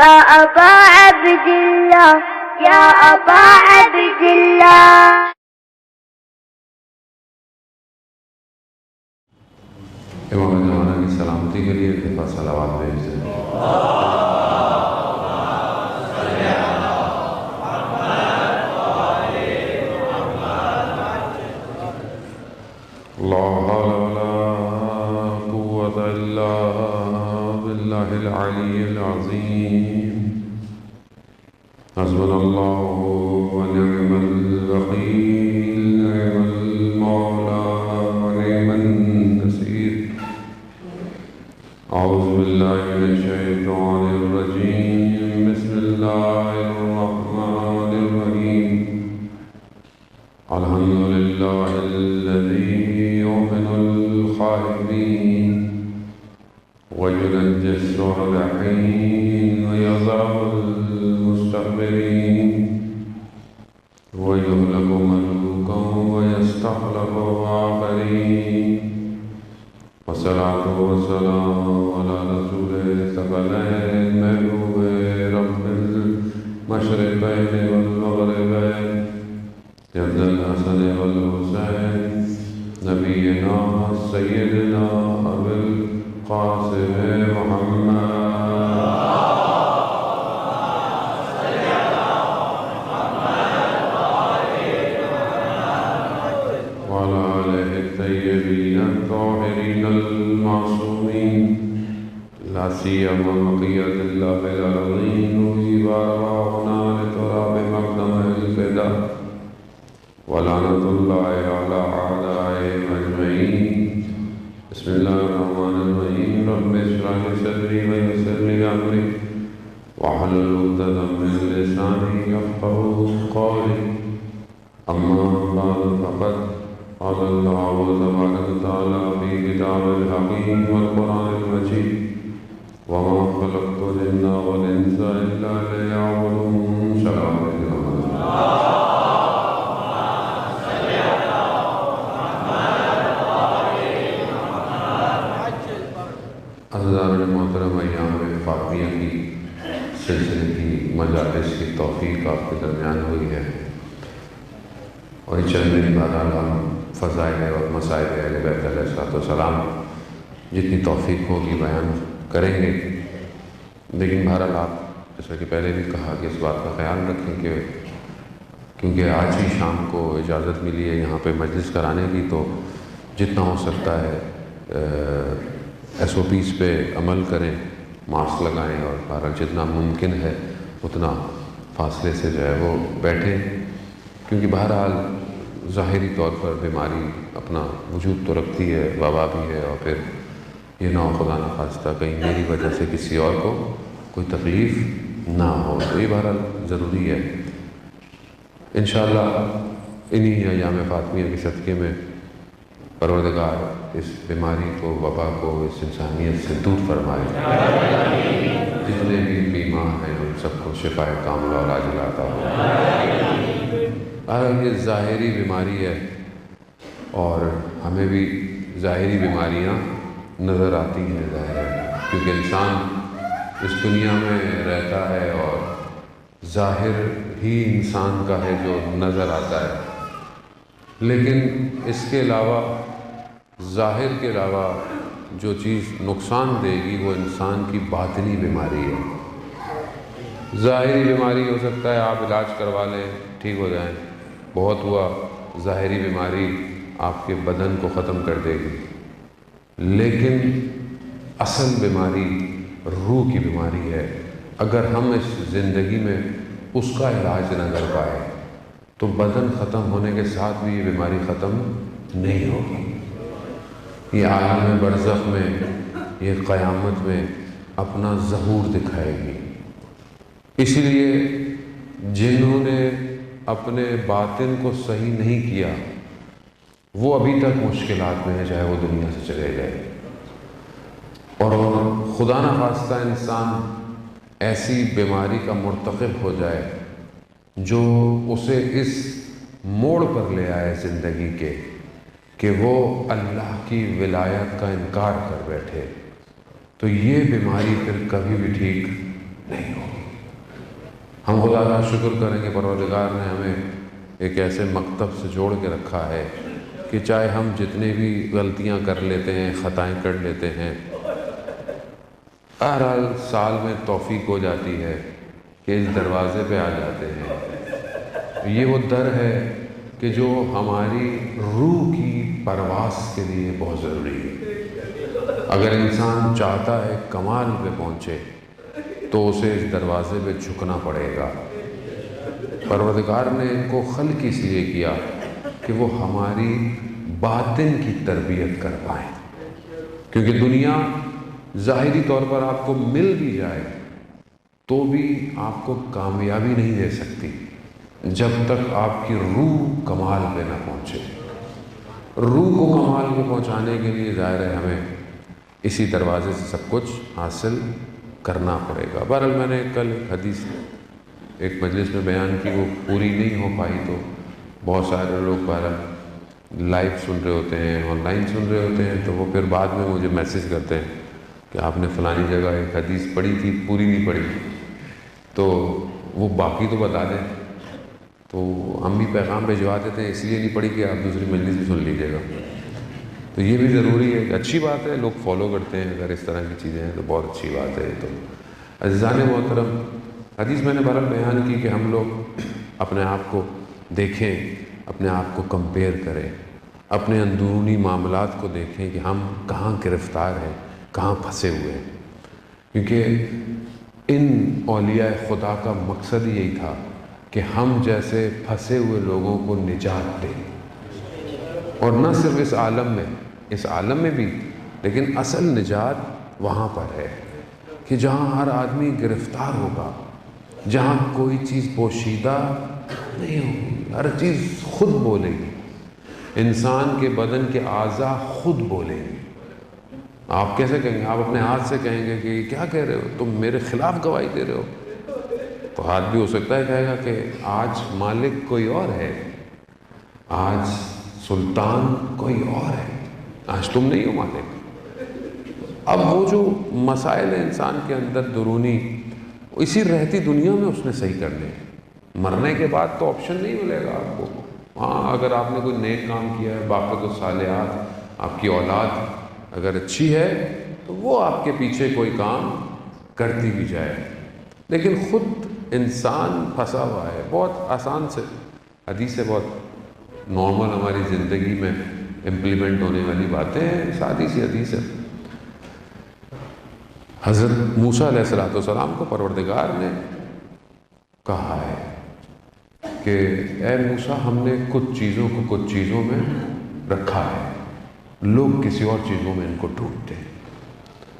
يا أبا عبد الله يا أبا عبد الله. امام زمانہ کی سلامتی کے لیے دفعہ صلوات بھیج دیں. لا حول ولا قوة إلا بالله العلي العظيم. حسبنا الله ونعم الوكيل نعم المولى ونعم النصير. أعوذ بالله من الشيطان الرجيم. بسم الله الرحمن الرحيم. الحمد لله الذي يؤمن الخائفين وينجي الصالحين ويضع المستكبرين ويهلك ملوكا ويستخلف آخرين. والصلاة والسلام على رسول الثقلين محبوب رب المشرقين والمغربين جد الحسن والحسين نبينا سيدنا أبي القاسم محمد وعلى آله الطيبين الطاهرين المعصومين لا سيما بقية الله العظيم وأرواحنا لتراب مقدم الفداء ولعنة الله على أعدائهم أجمعين. بسم الله الرحمن الرحيم. رب اشرح لي صدري ويسر لي أمري واحلل عقدة من لساني يفقهوا قولي. أما بعد فقد قال الله تبارك وتعالى في كتابه الحكيم والقرآن المجيد وما خلقت الجن والإنس إلا ليعبدون. صلوات حضرات محترم ایام فاطمیہ کی سلسلے کی مجالس کی توفیق آپ کے درمیان ہوئی ہے اور چند دن بعد ہم فضائل اور مسائل اہل بیت علیہ السلام جتنی توفیق ہوگی بیان کریں گے. لیکن بہرحال آپ جیسا کہ پہلے بھی کہا کہ اس بات کا خیال رکھیں کہ کیونکہ آج ہی شام کو اجازت ملی ہے یہاں پہ مجلس کرانے کی تو جتنا ہو سکتا ہے SOPs پہ عمل کریں, ماسک لگائیں اور بہرحال جتنا ممکن ہے اتنا فاصلے سے جو ہے وہ بیٹھیں کیونکہ بہرحال ظاہری طور پر بیماری اپنا وجود تو رکھتی ہے, وبا بھی ہے اور پھر یہ نہ خدا نخواستہ کہیں میری وجہ سے کسی اور کو کوئی تکلیف نہ ہو تو یہ بہرحال ضروری ہے. انشاءاللہ انہی ایام فاطمیہ کے صدقے میں پروردگار اس بیماری کو, وبا کو اس انسانیت سے دور فرمائے. جتنے بھی بیمار ہیں ان سب کو شفا کاملہ اور عاجلہ عطا ہو. یہ ظاہری بیماری ہے اور ہمیں بھی ظاہری بیماریاں نظر آتی ہیں ظاہر ہے کیونکہ انسان اس دنیا میں رہتا ہے اور ظاہر ہی انسان کا ہے جو نظر آتا ہے, لیکن اس کے علاوہ ظاہر کے علاوہ جو چیز نقصان دے گی وہ انسان کی باطنی بیماری ہے. ظاہری بیماری ہو سکتا ہے آپ علاج کروا لیں ٹھیک ہو جائیں, بہت ہوا ظاہری بیماری آپ کے بدن کو ختم کر دے گی, لیکن اصل بیماری روح کی بیماری ہے. اگر ہم اس زندگی میں اس کا علاج نہ کر پائے تو بدن ختم ہونے کے ساتھ بھی یہ بیماری ختم نہیں ہوگی. یہ عالم برزخ میں, یہ قیامت میں اپنا ظہور دکھائے گی. اسی لیے جنہوں نے اپنے باطن کو صحیح نہیں کیا وہ ابھی تک مشکلات میں ہے چاہے وہ دنیا سے چلے گئے. اور خدا نہ خواستہ انسان ایسی بیماری کا مرتکب ہو جائے جو اسے اس موڑ پر لے آئے زندگی کے کہ وہ اللہ کی ولایت کا انکار کر بیٹھے, تو یہ بیماری پھر کبھی بھی ٹھیک نہیں ہوگی. ہم خدا کا شکر کریں کہ پروردگار نے ہمیں ایک ایسے مکتب سے جوڑ کے رکھا ہے کہ چاہے ہم جتنے بھی غلطیاں کر لیتے ہیں، خطائیں کر لیتے ہیں، ہر سال میں توفیق ہو جاتی ہے کہ اس دروازے پہ آ جاتے ہیں۔ یہ وہ در ہے کہ جو ہماری روح کی پرواز کے لیے بہت ضروری ہے۔ اگر انسان چاہتا ہے کمال پہ پہنچے تو اسے اس دروازے پہ جھکنا پڑے گا۔ پروردگار نے ان کو خلق اس لیے کیا کہ وہ ہماری باطن کی تربیت کر پائیں، کیونکہ دنیا ظاہری طور پر آپ کو مل بھی جائے تو بھی آپ کو کامیابی نہیں دے سکتی جب تک آپ کی روح کمال پہ نہ پہنچے۔ روح کو کمال پہ پہنچانے کے لیے ظاہر ہے ہمیں اسی دروازے سے سب کچھ حاصل کرنا پڑے گا۔ بہرحال میں نے کل ایک حدیث ایک مجلس میں بیان کی، وہ پوری نہیں ہو پائی تو بہت سارے لوگ بہرحال لائیو سن رہے ہوتے ہیں، آن لائن سن رہے ہوتے ہیں، تو وہ پھر بعد میں مجھے میسج کرتے ہیں کہ آپ نے فلانی جگہ ایک حدیث پڑھی تھی، پوری نہیں پڑھی، تو وہ باقی تو بتا دیں۔ تو ہم بھی پیغام بھجوا دیتے ہیں، اس لیے نہیں پڑھی کہ آپ دوسری مجلس بھی سن لیجیے گا۔ تو یہ بھی ضروری ہے، اچھی بات ہے، لوگ فالو کرتے ہیں، اگر اس طرح کی چیزیں ہیں تو بہت اچھی بات ہے۔ تو عزیزان محترم، حدیث میں نے بہرحال بیان کی کہ ہم لوگ اپنے آپ کو دیکھیں، اپنے آپ کو کمپیئر کریں، اپنے اندرونی معاملات کو دیکھیں کہ ہم کہاں گرفتار ہیں، کہاں پھنسے ہوئے ہیں، کیونکہ ان اولیاء خدا کا مقصد یہی تھا کہ ہم جیسے پھنسے ہوئے لوگوں کو نجات دیں، اور نہ صرف اس عالم میں بھی، لیکن اصل نجات وہاں پر ہے کہ جہاں ہر آدمی گرفتار ہوگا، جہاں کوئی چیز پوشیدہ نہیں ہوگی، ہر چیز خود بولے گی، انسان کے بدن کے اعضاء خود بولیں گے۔ آپ کیسے کہیں گے؟ آپ اپنے ہاتھ سے کہیں گے کہ کیا کہہ رہے ہو، تم میرے خلاف گواہی دے رہے ہو، تو ہاتھ بھی ہو سکتا ہے کہے گا کہ آج مالک کوئی اور ہے، آج سلطان کوئی اور ہے، آج تم نہیں ہو مالک۔ اب وہ جو مسائل ہیں انسان کے اندر درونی، اسی رہتی دنیا میں اس نے صحیح کرنے ہیں۔ مرنے کے بعد تو آپشن نہیں ملے گا آپ کو۔ ہاں، اگر آپ نے کوئی نیک کام کیا ہے، باقی الصالحات، آپ کی اولاد اگر اچھی ہے تو وہ آپ کے پیچھے کوئی کام کرتی بھی جائے، لیکن خود انسان پھنسا ہوا ہے۔ بہت آسان سے حدیث ہے، بہت نارمل ہماری زندگی میں امپلیمنٹ ہونے والی باتیں ہیں، سادی سی حدیث ہے۔ حضرت موسیٰ علیہ السلام کو پروردگار نے کہا ہے کہ اے موسیٰ، ہم نے کچھ چیزوں کو کچھ چیزوں میں رکھا ہے، لوگ کسی اور چیزوں میں ان کو ڈھونڈتے ہیں۔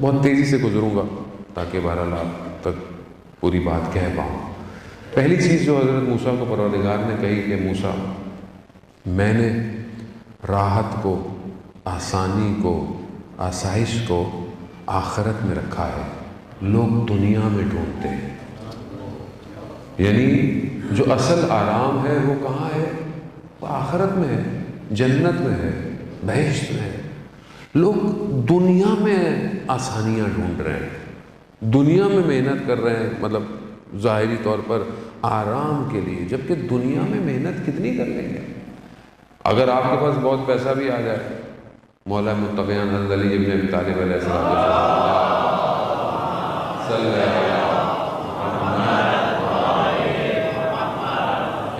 بہت تیزی سے گزروں گا تاکہ بہرحال آپ تک پوری بات کہہ پاؤں۔ پہلی چیز جو حضرت موسیٰ کو پروردگار نے کہی کہ موسیٰ، میں نے راحت کو، آسانی کو، آسائش کو آخرت میں رکھا ہے، لوگ دنیا میں ڈھونڈتے ہیں۔ یعنی جو اصل آرام ہے وہ کہاں ہے؟ وہ آخرت میں ہے، جنت میں ہے، بہشت میں ہے۔ لوگ دنیا میں آسانیاں ڈھونڈ رہے ہیں، دنیا میں محنت کر رہے ہیں، مطلب ظاہری طور پر آرام کے لیے، جبکہ دنیا میں محنت کتنی کر لیں گے؟ اگر آپ کے پاس بہت پیسہ بھی آ جائے، مولا متقیان حضرت علی ابن ابی طالب علیہ السلام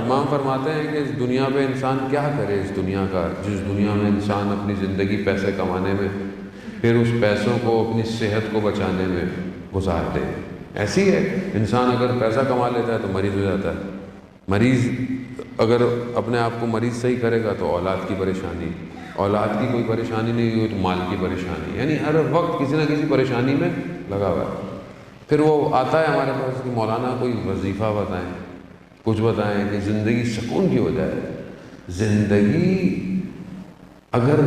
امام فرماتے ہیں کہ اس دنیا پہ انسان کیا کرے، اس دنیا کا، جس دنیا میں انسان اپنی زندگی پیسے کمانے میں، پھر اس پیسوں کو اپنی صحت کو بچانے میں گزار دے۔ ایسی ہے، انسان اگر پیسہ کما لیتا ہے تو مریض ہو جاتا ہے، مریض اگر اپنے آپ کو مریض صحیح کرے گا تو اولاد کی پریشانی، اولاد کی کوئی پریشانی نہیں ہوئی تو مال کی پریشانی، یعنی ہر وقت کسی نہ کسی پریشانی میں لگا ہوا ہے۔ پھر وہ آتا ہے ہمارے پاس کہ مولانا کوئی وظیفہ بتائیں، کچھ بتائیں کہ زندگی سکون کی ہو جائے۔ زندگی اگر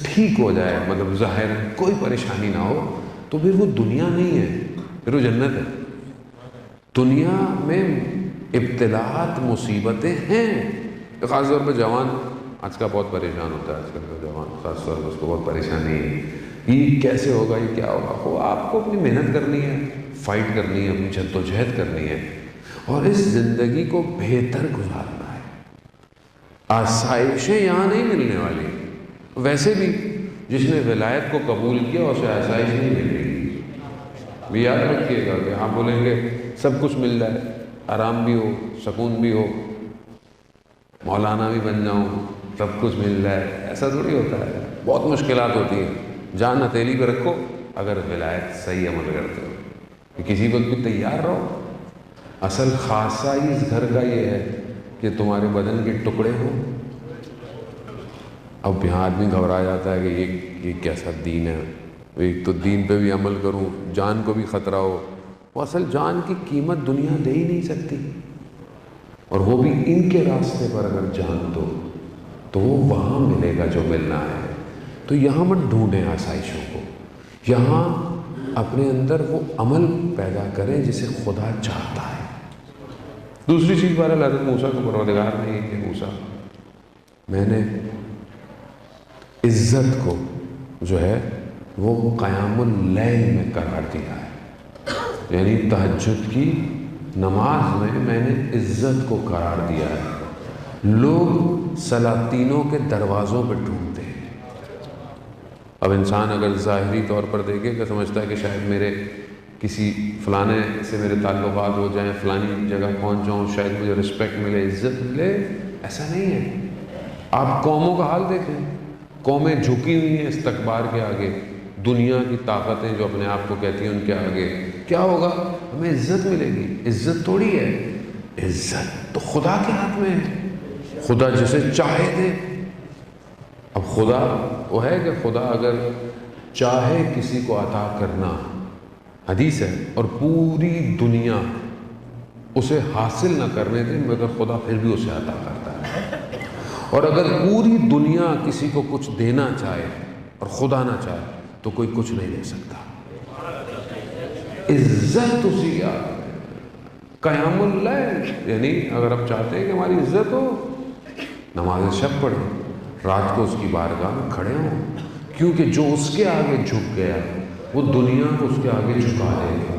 ٹھیک ہو جائے، مطلب ظاہر کوئی پریشانی نہ ہو، تو پھر وہ دنیا نہیں ہے، پھر وہ جنت ہے۔ دنیا میں ابتلاءات، مصیبتیں ہیں، خاص طور پہ جوان آج کا بہت پریشان ہوتا ہے، آج کل کا جوان خاص طور پر اس کو بہت پریشانی ہے، یہ کیسے ہوگا، یہ کیا ہوگا۔ وہ آپ کو اپنی محنت کرنی ہے، فائٹ کرنی ہے، اپنی جد و جہد کرنی ہے، اور اس زندگی کو بہتر گزارنا ہے۔ آسائشیں یہاں نہیں ملنے والی، ویسے بھی جس نے ولایت کو قبول کیا اسے آسائش نہیں مل رہی۔ بھی یاد رکھیے گا کہ آپ بولیں گے سب کچھ مل جائے، آرام بھی ہو، سکون بھی ہو، مولانا بھی بن جاؤں، سب کچھ مل جائے، ایسا تھوڑی ہوتا ہے۔ بہت مشکلات ہوتی ہیں۔ جان ہتھیلی پہ رکھو اگر ولایت صحیح عمل کرتے ہو، کہ کسی وقت بھی تیار رہو۔ اصل خاصہ ہی اس گھر کا یہ ہے کہ تمہارے بدن کے ٹکڑے ہوں۔ اب یہاں آدمی گھبرا جاتا ہے کہ یہ کیسا دین ہے، ایک تو دین پہ بھی عمل کروں، جان کو بھی خطرہ ہو۔ وہ اصل جان کی قیمت دنیا دے ہی نہیں سکتی، اور وہ بھی ان کے راستے پر اگر جان دو تو وہ وہاں ملے گا جو ملنا ہے۔ تو یہاں مت ڈھونڈیں آسائشوں کو، یہاں اپنے اندر وہ عمل پیدا کریں جسے خدا چاہتا ہے۔ دوسری چیز بہرحال حضرت موسیٰ کو پروردگار نے یہ کہ موسیٰ میں نے عزت کو جو ہے وہ قیام اللیل میں قرار دیا ہے، یعنی تہجد کی نماز میں نے عزت کو قرار دیا ہے۔ لوگ سلاطینوں کے دروازوں پہ ڈھونڈتے ہیں۔ اب انسان اگر ظاہری طور پر دیکھے کہ سمجھتا ہے کہ شاید میرے کسی فلانے سے میرے تعلقات ہو جائیں، فلانی جگہ پہنچ جاؤں، شاید مجھے رسپیکٹ ملے، عزت ملے، ایسا نہیں ہے۔ آپ قوموں کا حال دیکھیں، قومیں جھکی ہوئی ہیں استکبار کے آگے، دنیا کی طاقتیں جو اپنے آپ کو کہتی ہیں ان کے آگے۔ کیا ہوگا؟ ہمیں عزت ملے گی۔ عزت تھوڑی ہے، عزت تو خدا کے ہاتھ میں ہے، خدا جسے چاہے دے۔ اب خدا وہ ہے کہ خدا اگر چاہے کسی کو عطا کرنا، حدیث ہے، اور پوری دنیا اسے حاصل نہ کرنے دے مگر خدا پھر بھی اسے عطا کرتا ہے۔ اور اگر پوری دنیا کسی کو کچھ دینا چاہے اور خدا نہ چاہے تو کوئی کچھ نہیں دے سکتا۔ عزت اسی کا قیام اللیل، یعنی اگر آپ چاہتے ہیں کہ ہماری عزت ہو، نماز شب پڑھیں، رات کو اس کی بارگاہ میں کھڑے ہوں، کیونکہ جو اس کے آگے جھک گیا وہ دنیا کو اس کے آگے جھکا دے گا۔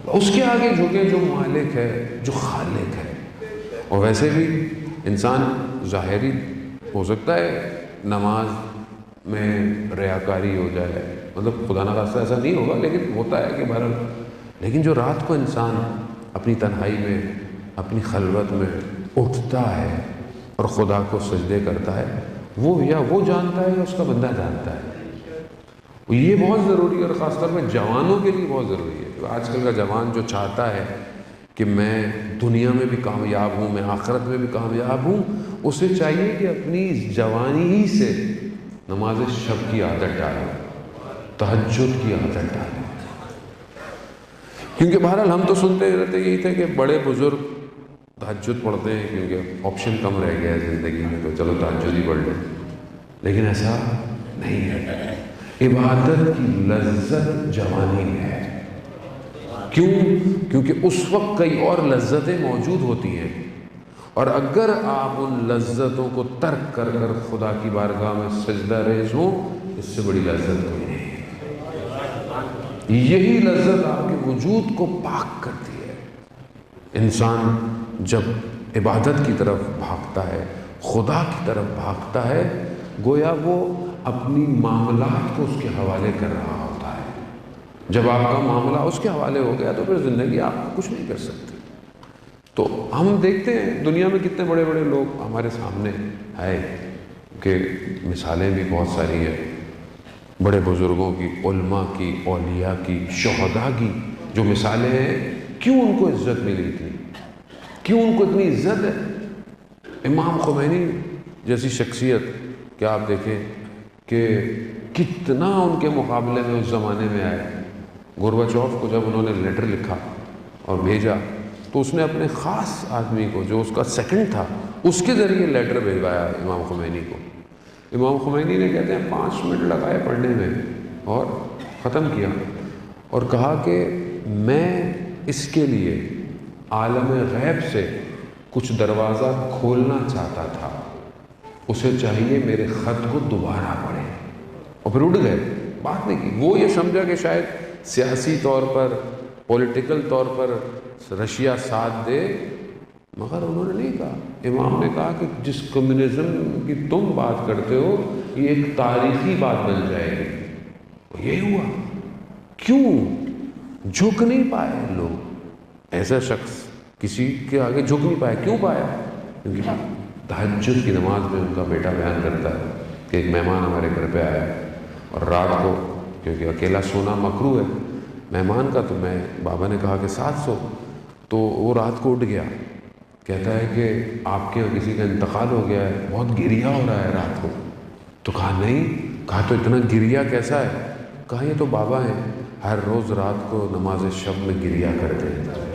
اس کے آگے جھکے جو مالک ہے، جو خالق ہے۔ اور ویسے بھی انسان ظاہری ہو سکتا ہے نماز میں ریاکاری ہو جائے، مطلب خدا نہ خواستہ ایسا نہیں ہوگا، لیکن ہوتا ہے کہ بہرحال، لیکن جو رات کو انسان اپنی تنہائی میں، اپنی خلوت میں اٹھتا ہے اور خدا کو سجدے کرتا ہے، وہ یا وہ جانتا ہے یا اس کا بندہ جانتا ہے۔ یہ بہت ضروری ہے، اور خاص طور پہ جوانوں کے لیے بہت ضروری ہے۔ آج کل کا جوان جو چاہتا ہے کہ میں دنیا میں بھی کامیاب ہوں، میں آخرت میں بھی کامیاب ہوں، اسے چاہیے کہ اپنی جوانی ہی سے نماز شب کی عادت ڈالے، تہجد کی عادت ڈالے۔ کیونکہ بہرحال ہم تو سنتے رہتے یہی تھے کہ بڑے بزرگ تہجد پڑھتے ہیں کیونکہ آپشن کم رہ گیا ہے زندگی میں، تو چلو تہجد ہی پڑھ لیں، لیکن ایسا نہیں ہے۔ عبادت کی لذت جوانی میں ہے۔ کیوں؟ کیونکہ اس وقت کئی اور لذتیں موجود ہوتی ہیں، اور اگر آپ ان لذتوں کو ترک کر کر خدا کی بارگاہ میں سجدہ ریز ہوں، اس سے بڑی لذت کوئی نہیں ہے۔ یہی لذت آپ کے وجود کو پاک کرتی ہے۔ انسان جب عبادت کی طرف بھاگتا ہے، خدا کی طرف بھاگتا ہے، گویا وہ اپنی معاملات کو اس کے حوالے کر رہا ہوتا ہے۔ جب آپ کا معاملہ اس کے حوالے ہو گیا تو پھر زندگی آپ کو کچھ نہیں کر سکتی۔ تو ہم دیکھتے ہیں دنیا میں کتنے بڑے بڑے لوگ ہمارے سامنے آئے، کہ مثالیں بھی بہت ساری ہیں بڑے بزرگوں کی، علماء کی، اولیاء کی، شہداء کی، جو مثالیں ہیں۔ کیوں ان کو عزت ملی تھی؟ کیوں ان کو اتنی عزت ہے؟ امام خمینی جیسی شخصیت، کیا آپ دیکھیں کہ کتنا ان کے مقابلے میں اس زمانے میں آئے۔ گورباچوف کو جب انہوں نے لیٹر لکھا اور بھیجا تو اس نے اپنے خاص آدمی کو، جو اس کا سیکنڈ تھا، اس کے ذریعے لیٹر بھیجوایا امام خمینی کو۔ امام خمینی نے کہتے ہیں 5 منٹ لگائے پڑھنے میں اور ختم کیا، اور کہا کہ میں اس کے لیے عالم غیب سے کچھ دروازہ کھولنا چاہتا تھا، اسے چاہیے میرے خط کو دوبارہ پڑھے، اور پھر اٹھ گئے، بات نہیں کی۔ وہ یہ سمجھا کہ شاید سیاسی طور پر پولیٹیکل طور پر رشیا ساتھ دے، مگر انہوں نے نہیں کہا. امام نے کہا کہ جس کمیونزم کی تم بات کرتے ہو یہ ایک تاریخی بات بن جائے گی. یہی ہوا. کیوں جھک نہیں پائے لوگ؟ ایسا شخص کسی کے آگے جھک نہیں پائے. کیوں پایا؟ کیونکہ تہجد کی نماز میں ان کا بیٹا بیان کرتا ہے کہ ایک مہمان ہمارے گھر پہ آیا اور رات کو، کیونکہ اکیلا سونا مکروہ ہے مہمان کا، تو بابا نے کہا کہ ساتھ سو. تو وہ رات کو اٹھ گیا، کہتا ہے کہ آپ کے کسی کا انتقال ہو گیا ہے، بہت گریا ہو رہا ہے رات کو. تو کہا نہیں. کہا تو اتنا گریا کیسا ہے؟ کہا یہ تو بابا ہیں، ہر روز رات کو نماز شب میں گریا کرتے ہیں.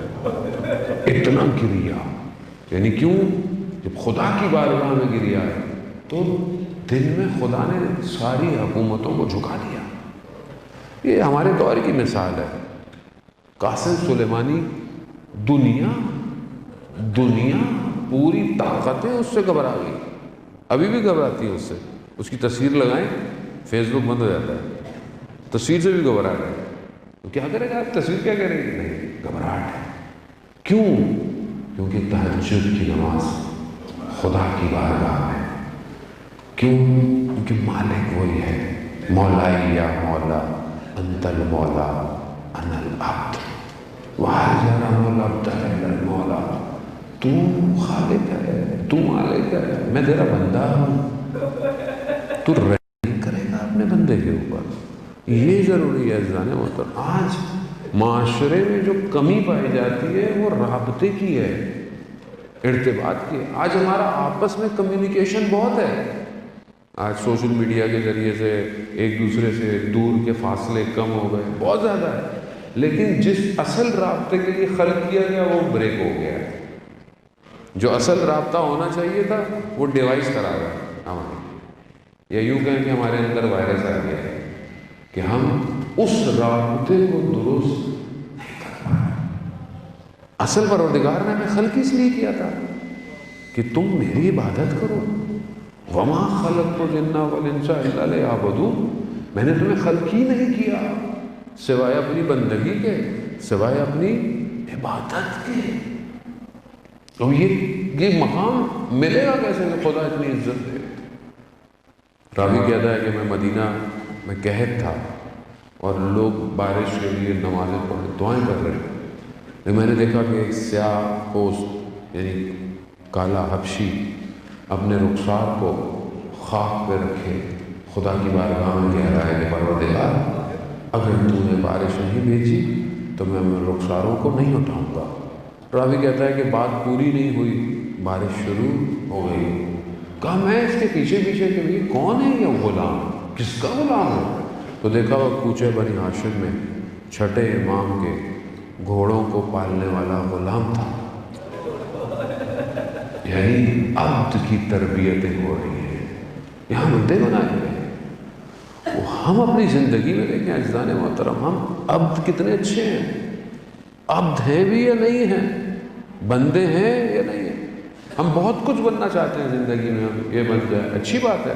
اتنا گریا یعنی کیوں؟ جب خدا کی بارگاہ میں گریا ہے تو دل میں خدا نے ساری حکومتوں کو جھکا دیا. یہ ہمارے دور کی مثال ہے. قاسم سلیمانی دنیا پوری طاقتیں اس سے گھبرا گئی، ابھی بھی گھبراتی ہے اس سے. اس کی تصویر لگائیں فیس بک بند ہو جاتا ہے، تصویر سے بھی گھبرا رہے ہیں. تو کیا کرے گا آپ؟ تصویر کیا کرے گی؟ نہیں، گھبراہٹ ہے. کیوں؟ کیونکہ تہجد کی نماز خدا کی بارگاہ میں. کیوں؟ کیونکہ مالک وہی ہے. مولا یا مولا انت المولا انا العبد وحجر العبد الا المولا. تو خالق ہے، تو مالک ہے، میں تیرا بندہ ہوں. تو رحم کرے گا اپنے بندے کے اوپر. یہ ضروری ہے عزیزان محترم. آج معاشرے میں جو کمی پائی جاتی ہے وہ رابطے کی ہے، ارتباط کی ہے. آج ہمارا آپس میں کمیونیکیشن بہت ہے. آج سوشل میڈیا کے ذریعے سے ایک دوسرے سے دور کے فاصلے کم ہو گئے، بہت زیادہ ہے. لیکن جس اصل رابطے کے لیے خلق کیا گیا وہ بریک ہو گیا ہے. جو اصل رابطہ ہونا چاہیے تھا وہ ڈیوائس کرا گیا ہمارے، یا یوں کہیں کہ ہمارے اندر وائرس آ گیا ہے کہ ہم اس رابطے کو درست نہیں کر پائے. اصل پروردگار نے ہمیں خلق اس لیے کیا تھا کہ تم میری عبادت کرو. وما خلقت الجن والانس الا لیعبدون. میں نے تمہیں خلق ہی نہیں کیا سوائے اپنی بندگی کے، سوائے اپنی عبادت کے. تو یہ مقام ملے گا کیسے کہ خدا اتنی عزت دے؟ راوی کہتا ہے کہ میں مدینہ میں قحط تھا اور لوگ بارش کے لیے نمازیں پڑھ دعائیں کر رہے ہیں. لیکن میں نے دیکھا کہ ایک سیاہ پوست یعنی کالا حبشی اپنے رخسار کو خاک پہ رکھے خدا کی بارگاہ میں کہہ رہا ہے کہ پروردگار اگر تو نے بارش نہیں بھیجی تو میں رخساروں کو نہیں اٹھاؤں گا. راوی کہتا ہے کہ بات پوری نہیں ہوئی، بارش شروع ہو گئی. کہا میں اس کے پیچھے کہ یہ کون ہے یہ غلام، کس کا غلام ہے؟ تو دیکھا وہ کوچے بنی ہاشم میں چھٹے امام کے گھوڑوں کو پالنے والا غلام تھا. یعنی عبد کی تربیتیں ہو رہی ہیں، یہاں بندے بنائے گئے. وہ ہم اپنی زندگی میں دیکھیں عزیزان محترم، ہم عبد کتنے اچھے ہیں. عبد ہیں بھی یا نہیں ہیں، بندے ہیں یا نہیں ہیں. ہم بہت کچھ بننا چاہتے ہیں زندگی میں، ہم یہ بن جائے اچھی بات ہے.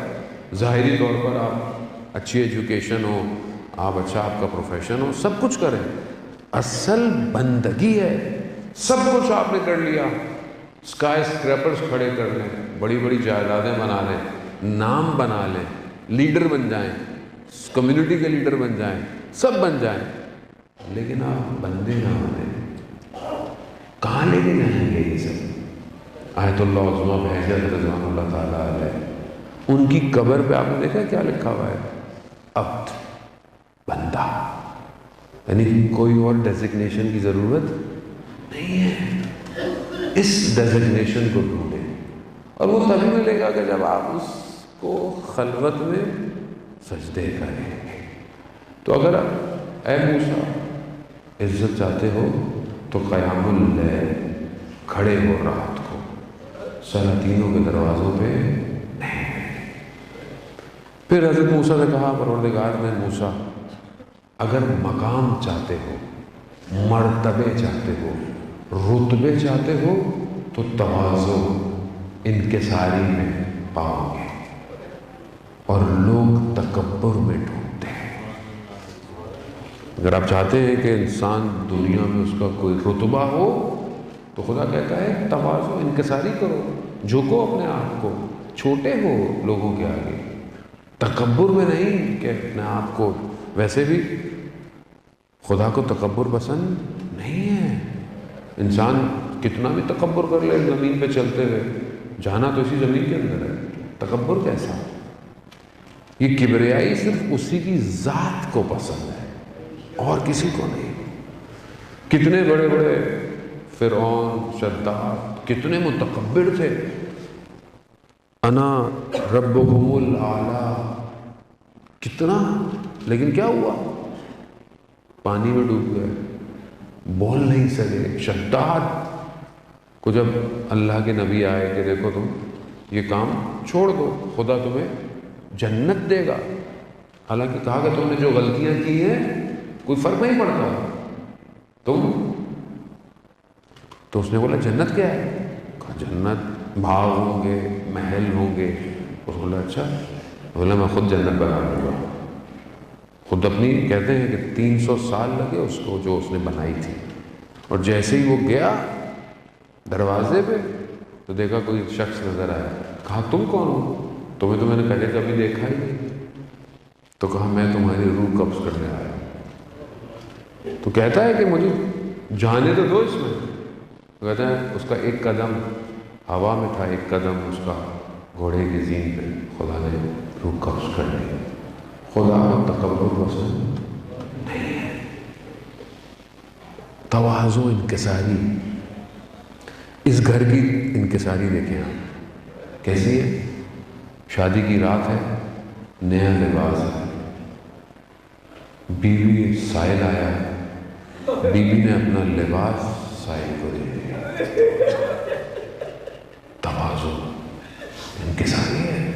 ظاہری طور پر آپ اچھی ایجوکیشن ہو، آپ کا پروفیشن ہو، سب کچھ کریں. اصل بندگی ہے. سب کچھ آپ نے کر لیا، اسکائی اسکریپرز کھڑے کر لیں، بڑی بڑی جائیدادیں بنا لیں، نام بنا لیں، لیڈر بن جائیں، کمیونٹی کے لیڈر بن جائیں، سب بن جائیں، لیکن آپ بندے نہ بنیں. کہاں لے کے جائیں گے یہ سب؟ آیت اللہ عظمہ بہجت رضوان اللہ تعالیٰ علیہ، ان کی قبر پہ آپ نے دیکھا کیا لکھا ہوا ہے؟ عبد، بندہ. یعنی کوئی اور ڈیزگنیشن کی ضرورت نہیں ہے. اس ڈیزگنیشن کو ڈھونڈیں، اور وہ تبھی ملے گا کہ جب آپ اس کو خلوت میں سجدے کریں گے. تو اگر اے موسیٰ عزت چاہتے ہو تو قیام اللیل، کھڑے ہو رات کو، سلاطینوں کے دروازوں پہ نہیں. پھر حضرت موسیٰ نے کہا پروردگار نے موسیٰ اگر مقام چاہتے ہو، مرتبے چاہتے ہو، رتبے چاہتے ہو تو تواضع انکساری میں پاؤ گے، اور لوگ تکبر میں ڈھونڈتے ہیں. اگر آپ چاہتے ہیں کہ انسان دنیا میں اس کا کوئی رتبہ ہو تو خدا کہتا ہے تواضع، انکساری کرو، جھکو اپنے آپ کو، چھوٹے ہو لوگوں کے آگے، تکبر میں نہیں کہ اپنے آپ کو. ویسے بھی خدا کو تکبر پسند نہیں ہے. انسان کتنا بھی تکبر کر لے زمین پہ چلتے ہوئے، جانا تو اسی زمین کے اندر ہے. تکبر کیسا؟ یہ کبریائی صرف اسی کی ذات کو پسند ہے اور کسی کو نہیں. کتنے بڑے بڑے فرعون، شداد کتنے متکبر تھے. انا ربکم الاعلی کتنا، لیکن کیا ہوا؟ پانی میں ڈوب گئے، بول نہیں سکے. شداد کو جب اللہ کے نبی آئے کہ دیکھو تم یہ کام چھوڑ دو، خدا تمہیں جنت دے گا. حالانکہ کہا کہ تم نے جو غلطیاں کی ہیں کوئی فرق نہیں پڑتا تم. تو اس نے بولا جنت کیا ہے؟ کہا جنت باغ ہوں گے، محل ہوں گے. اس نے بولا اچھا. بولا میں خود جنت بنا دوں گا. خود اپنی کہتے ہیں کہ 300 سال لگے اس کو جو اس نے بنائی تھی. اور جیسے ہی وہ گیا دروازے پہ تو دیکھا کوئی شخص نظر آیا. کہا تم کون ہو؟ تمہیں تو میں نے پہلے کبھی دیکھا ہی نہیں. تو کہا میں تمہاری روح قبض کرنے آیا ہوں. تو کہتا ہے کہ مجھے جانے تو دو اس میں. کہتا ہے اس کا ایک قدم ہوا میں تھا، ایک قدم اس کا گھوڑے کی زین پہ. خدا نے روح قبض کر لی. خدا تکبر پسند نہیں ہے. تواضع، انکساری. اس گھر کی انکساری دیکھیں آپ کیسی ہے. شادی کی رات ہے، نیا لباس ہے، بیوی سائل آیا ہے، بیوی نے اپنا لباس سائل کو دے دیا. تواضع، انکساری ہے.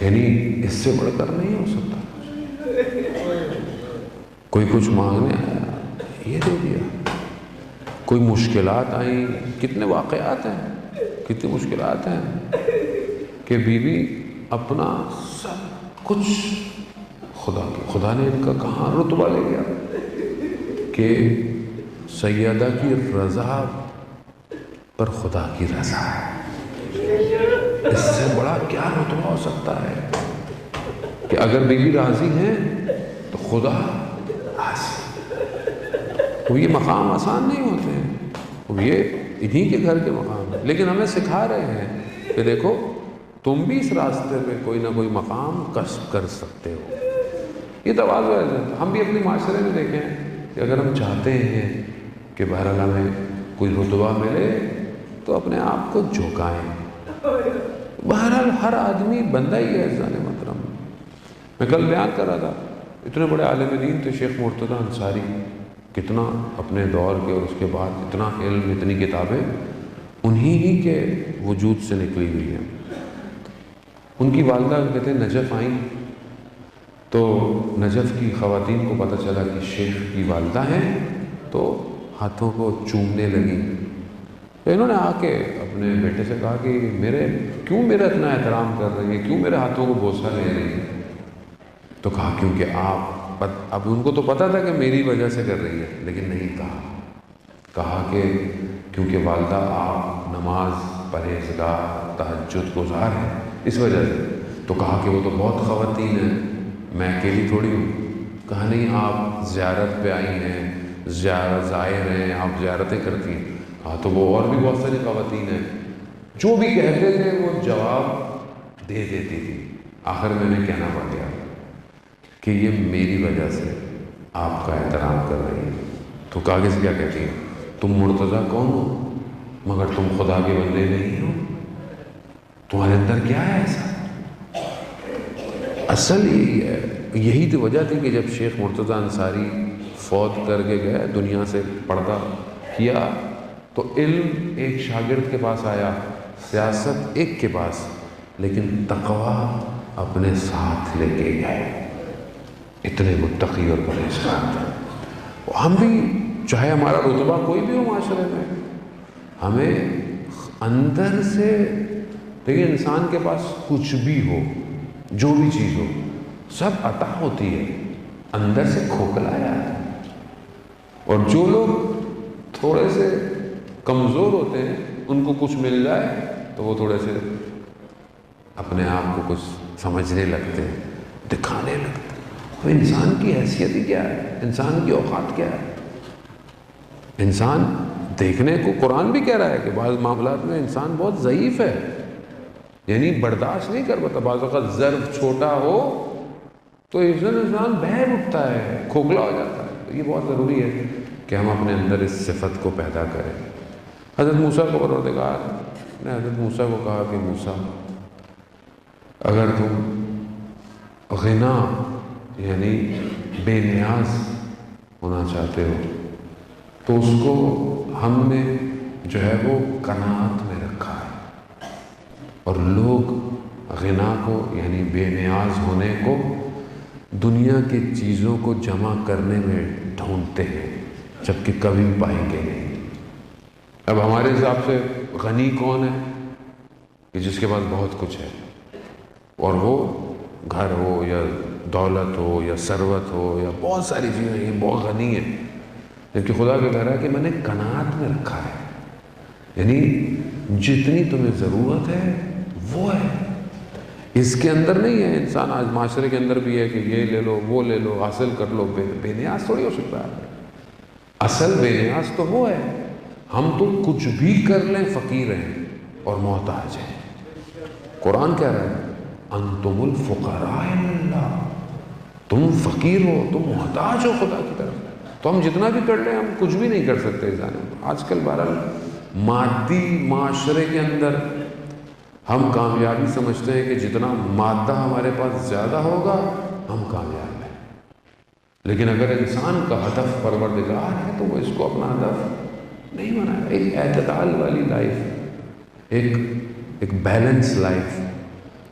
یعنی اس سے بڑھ کر نہیں ہو سکتا. کوئی کچھ مانگنے آیا، یہ دے دیا. کوئی مشکلات آئیں، کتنے واقعات ہیں، کتنی مشکلات ہیں کہ بیوی اپنا سب کچھ خدا نے ان کا کہاں رتبہ لے گیا کہ سیدہ کی رضا پر خدا کی رضا ہے. اس سے بڑا کیا رتبہ ہو سکتا ہے کہ اگر بیوی راضی ہے تو خدا راضی. وہ یہ مقام آسان نہیں ہوتے ہیں، وہ یہ انہی کے گھر کے مقام ہیں. لیکن ہمیں سکھا رہے ہیں کہ دیکھو تم بھی اس راستے پہ کوئی نہ کوئی مقام کسب کر سکتے ہو. یہ تواضع ہے. ہم بھی اپنے معاشرے میں دیکھیں کہ اگر ہم چاہتے ہیں کہ بہرحال ہمیں کوئی رتبہ ملے تو اپنے آپ کو جھکائیں. بہرحال ہر آدمی بندہ ہی ہے جان محترم. میں کل بیان کر رہا تھا، اتنے بڑے عالم دین تھے شیخ مرتضی انصاری. کتنا اپنے دور کے اور اس کے بعد اتنا علم، اتنی کتابیں انہی ہی کے وجود سے نکلی ہوئی ہیں. ان کی والدہ کہتے ہیں نجف آئیں تو نجف کی خواتین کو پتہ چلا کہ شیخ کی والدہ ہیں تو ہاتھوں کو چومنے لگی. تو انہوں نے آ کے اپنے بیٹے سے کہا کہ کیوں میرا اتنا احترام کر رہی ہے، کیوں میرے ہاتھوں کو بوسہ لے رہی ہے؟ تو کہا کیونکہ اب ان کو تو پتہ تھا کہ میری وجہ سے کر رہی ہے، لیکن نہیں کہا کہ کیونکہ والدہ آپ نماز پرہیزگار تہجد گزار ہیں اس وجہ سے. تو کہا کہ وہ تو بہت خواتین ہیں، میں اکیلی تھوڑی ہوں. کہا نہیں آپ زیارت پہ آئی ہیں، زائر ہیں، آپ زیارتیں کرتی ہیں. کہا تو وہ اور بھی بہت ساری خواتین ہیں. جو بھی کہتے تھے وہ جواب دے دیتی تھی. آخر میں نے کہنا پڑ گیا کہ یہ میری وجہ سے آپ کا احترام کر رہی ہے. تو کاغذ کیا کہتی ہے؟ تم مرتضیٰ کون ہو مگر تم خدا کے بندے نہیں ہو. تمہارے اندر کیا ہے ایسا؟ اصل یہی ہے. یہی تو وجہ تھی کہ جب شیخ مرتضیٰ انصاری فوت کر کے گئے، دنیا سے پردہ کیا، تو علم ایک شاگرد کے پاس آیا، سیاست ایک کے پاس، لیکن تقویٰ اپنے ساتھ لے کے گئے. اتنے متقی اور پرہیزگار تھے. ہم بھی چاہے ہمارا رتبہ کوئی بھی ہو معاشرے میں، ہمیں اندر سے دیکھیں انسان کے پاس کچھ بھی ہو، جو بھی چیز ہو، سب عطا ہوتی ہے. اندر سے کھوکھلایا ہے. اور جو لوگ تھوڑے سے کمزور ہوتے ہیں ان کو کچھ مل جائے تو وہ تھوڑے سے اپنے آپ کو کچھ سمجھنے لگتے ہیں, دکھانے لگتے ہیں. تو انسان کی حیثیت ہی کیا ہے, انسان کی اوقات کیا ہے؟ انسان دیکھنے کو قرآن بھی کہہ رہا ہے کہ بعض معاملات میں انسان بہت ضعیف ہے, یعنی برداشت نہیں کر پاتا. بعض اوقات ظرف چھوٹا ہو تو انسان بہر اٹھتا ہے, کھوکھلا ہو جاتا ہے. تو یہ بہت ضروری ہے کہ ہم اپنے اندر اس صفت کو پیدا کریں. حضرت موسیٰ کو پروردگار نے حضرت موسیٰ کو کہا کہ موسیٰ اگر تم غنا یعنی بے نیاز ہونا چاہتے ہو تو اس کو ہم نے جو ہے وہ قناعت میں رکھا ہے, اور لوگ غنا کو یعنی بے نیاز ہونے کو دنیا کی چیزوں کو جمع کرنے میں ڈھونڈتے ہیں جبکہ کبھی پائیں گے نہیں. اب ہمارے حساب سے غنی کون ہے؟ کہ جس کے پاس بہت کچھ ہے, اور وہ گھر ہو یا دولت ہو یا ثروت ہو یا بہت ساری چیزیں, یہ بہت غنی ہے. جبکہ خدا کا کہہ رہا ہے کہ میں نے قناعت میں رکھا ہے, یعنی جتنی تمہیں ضرورت ہے وہ ہے, اس کے اندر نہیں ہے. انسان آج معاشرے کے اندر بھی ہے کہ یہ لے لو وہ لے لو حاصل کر لو, بے نیاز تھوڑی ہو سکتا ہے. اصل بے نیاز تو وہ ہے, ہم تو کچھ بھی کر لیں فقیر ہیں اور محتاج ہیں. قرآن کہہ رہا ہے انتم الفقراء اللہ, تم فقیر ہو, تم محتاج ہو خدا کی طرف. تو ہم جتنا بھی کر لیں ہم کچھ بھی نہیں کر سکتے. آج کل بہرحال مادی معاشرے کے اندر ہم کامیابی سمجھتے ہیں کہ جتنا مادہ ہمارے پاس زیادہ ہوگا ہم کامیاب ہیں. لیکن اگر انسان کا ہدف پروردگار ہے تو وہ اس کو اپنا ہدف نہیں بنایا. ایک اعتدال والی لائف, ایک بیلنس لائف,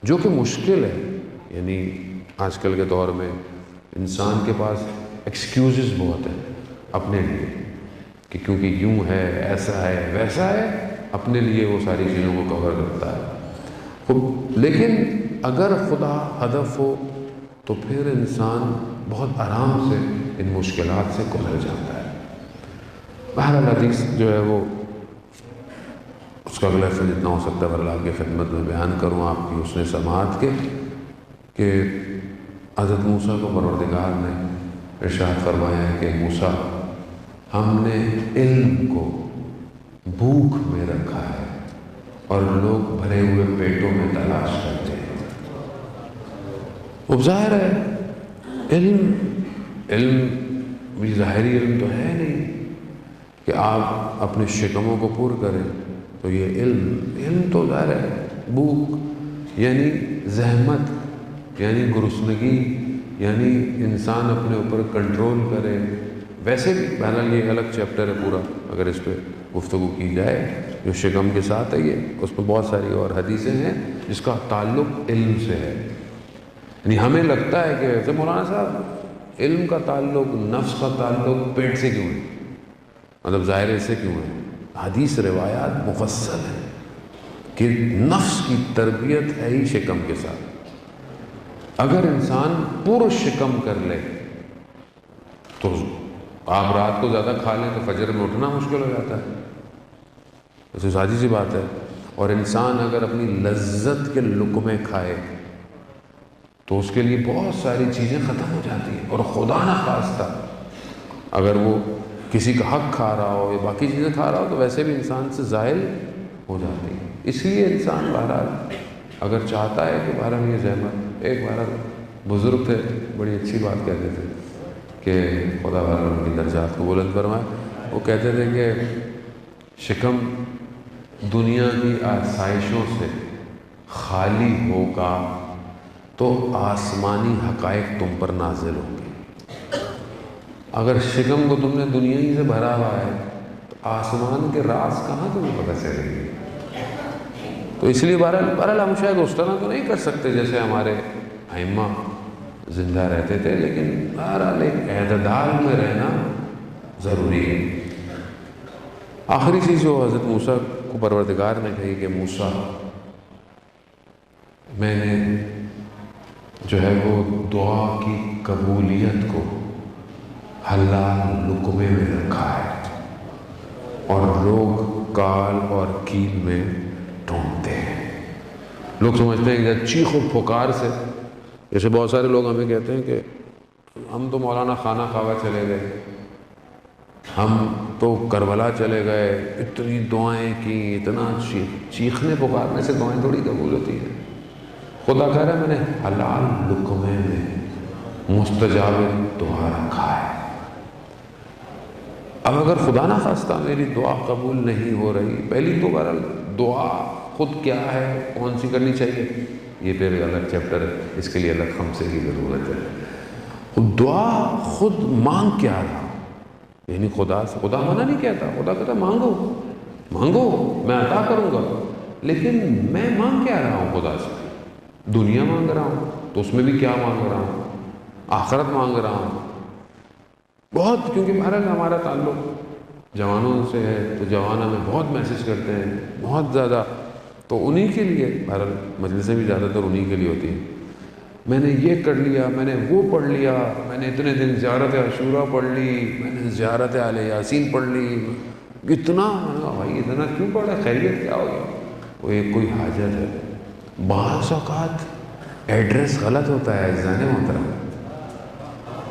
جو کہ مشکل ہے. یعنی آج کل کے دور میں انسان کے پاس ایکسکیوزز بہت ہیں اپنے لیے کہ کیونکہ یوں ہے, ایسا ہے, ویسا ہے, اپنے لیے وہ ساری چیزوں کو کور کرتا ہے. لیکن اگر خدا ہدف ہو تو پھر انسان بہت آرام سے ان مشکلات سے گزر جاتا ہے. بہرحال حدیث جو ہے وہ اس کا اگلا حصہ جتنا ہو سکتا ہے بہرحال آپ کی خدمت میں بیان کروں آپ کی حسن سماعت کے, کہ حضرت موسیٰ کو پروردگار نے ارشاد فرمایا ہے کہ موسیٰ ہم نے علم کو بھوک میں رکھا ہے اور لوگ بھرے ہوئے پیٹوں میں تلاش کرتے ہیں. اب ظاہر ہے علم بھی ظاہری علم تو ہے نہیں کہ آپ اپنے شکموں کو پور کریں, تو یہ علم تو ظاہر ہے بھوک یعنی زحمت, یعنی گرسنگی, یعنی انسان اپنے اوپر کنٹرول کرے. ویسے بھی بہرحال یہ الگ چیپٹر ہے پورا, اگر اس پہ گفتگو کی جائے جو شکم کے ساتھ ہے یہ, اس میں بہت ساری اور حدیثیں ہیں جس کا تعلق علم سے ہے. یعنی ہمیں لگتا ہے کہ ویسے مولانا صاحب علم کا تعلق, نفس کا تعلق پیٹ سے کیوں ہے, مطلب ظاہر سے کیوں ہے؟ حدیث روایات مفصل ہیں کہ نفس کی تربیت ہے ہی شکم کے ساتھ. اگر انسان پور شکم کر لے تو آپ رات کو زیادہ کھا لیں تو فجر میں اٹھنا مشکل ہو جاتا ہے, تو سادی سی بات ہے. اور انسان اگر اپنی لذت کے لقمے کھائے تو اس کے لیے بہت ساری چیزیں ختم ہو جاتی ہیں, اور خدا نہ خواستہ اگر وہ کسی کا حق کھا رہا ہو یا باقی چیزیں کھا رہا ہو تو ویسے بھی انسان سے زائل ہو جاتی ہے. اس لیے انسان بہرحال اگر چاہتا ہے کہ بہرحال یہ زحمت, ایک بہرحال بزرگ تھے بڑی اچھی بات کہتے تھے کہ خدا بہرحال ان کی درجات کو بلند فرمائے. وہ کہتے تھے کہ شکم دنیا کی آسائشوں سے خالی ہوگا تو آسمانی حقائق تم پر نازل ہوں گے. اگر شکم کو تم نے دنیا ہی سے بھرا ہوا ہے تو آسمان کے راز کہاں تمہیں پتہ چلیں گے؟ تو اس لیے بہرحال ہم شاید اس طرح تو نہیں کر سکتے جیسے ہمارے ائمہ زندہ رہتے تھے, لیکن بہرحال ایک اعتدال میں رہنا ضروری ہے. آخری چیز جو حضرت موسیٰ کو پروردگار نے کہی کہ موسیٰ میں نے جو ہے وہ دعا کی قبولیت کو حلال لقمے میں رکھا ہے اور لوگ کال اور کیل میں ڈھونڈتے ہیں. لوگ سمجھتے ہیں کہ چیخ و پکار سے، جیسے بہت سارے لوگ ہمیں کہتے ہیں کہ ہم تو مولانا خانہ خواہ چلے گئے، ہم تو کربلا چلے گئے، اتنی دعائیں کی، اتنا چیخنے پکارنے سے دعائیں تھوڑی قبول ہوتی ہیں. خدا کہہ رہا ہے میں نے حلال لقمے میں مستجاب دعا رکھا ہے. اب اگر خدا نہ خواستہ میری دعا قبول نہیں ہو رہی، پہلی تو بہرحال دعا خود کیا ہے، کون سی کرنی چاہیے، یہ پھر الگ چیپٹر ہے، اس کے لیے الگ خمسے کی ضرورت ہے. دعا خود مانگ کیا رہا، یعنی خدا سے، خدا منع نہیں کہتا، خدا کہتا مانگو مانگو میں عطا کروں گا، لیکن میں مانگ کیا رہا ہوں خدا سے؟ دنیا مانگ رہا ہوں تو اس میں بھی کیا مانگ رہا ہوں؟ آخرت مانگ رہا ہوں بہت، کیونکہ ہمارا تعلق جوانوں سے ہے تو جوان ہمیں بہت میسج کرتے ہیں بہت زیادہ، تو انہی کے لیے بہرحال مجلسیں بھی زیادہ تر انہی کے لیے ہوتی ہیں. میں نے یہ کر لیا، میں نے وہ پڑھ لیا، میں نے اتنے دن زیارت عاشورہ پڑھ لی، میں نے زیارت آل یاسین پڑھ لی، اتنا بھائی اتنا کیوں پڑھا، خیریت کیا ہو گیا؟ وہ ایک کوئی حاجت ہے. بعض اوقات ایڈریس غلط ہوتا ہے عزیزان محترم،